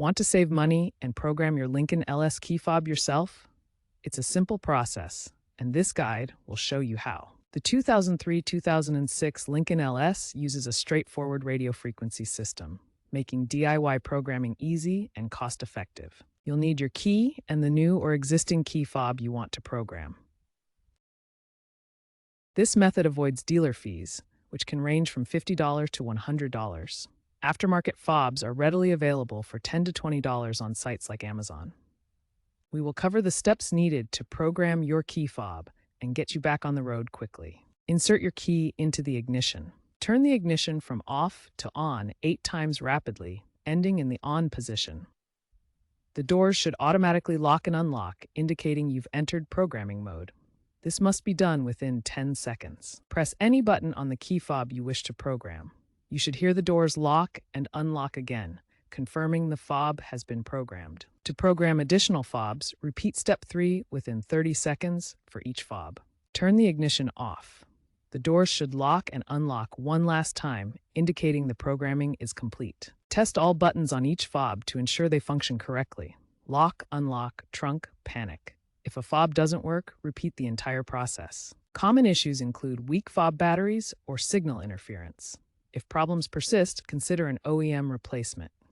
Want to save money and program your Lincoln LS key fob yourself? It's a simple process, and this guide will show you how. The 2003-2006 Lincoln LS uses a straightforward radio frequency system, making DIY programming easy and cost-effective. You'll need your key and the new or existing key fob you want to program. This method avoids dealer fees, which can range from $50 to $100. Aftermarket fobs are readily available for $10 to $20 on sites like Amazon. We will cover the steps needed to program your key fob and get you back on the road quickly. Insert your key into the ignition. Turn the ignition from off to on 8 times rapidly, ending in the on position. The doors should automatically lock and unlock, indicating you've entered programming mode. This must be done within 10 seconds. Press any button on the key fob you wish to program. You should hear the doors lock and unlock again, confirming the fob has been programmed. To program additional fobs, repeat step 3 within 30 seconds for each fob. Turn the ignition off. The doors should lock and unlock one last time, indicating the programming is complete. Test all buttons on each fob to ensure they function correctly. Lock, unlock, trunk, panic. If a fob doesn't work, repeat the entire process. Common issues include weak fob batteries or signal interference. If problems persist, consider an OEM replacement.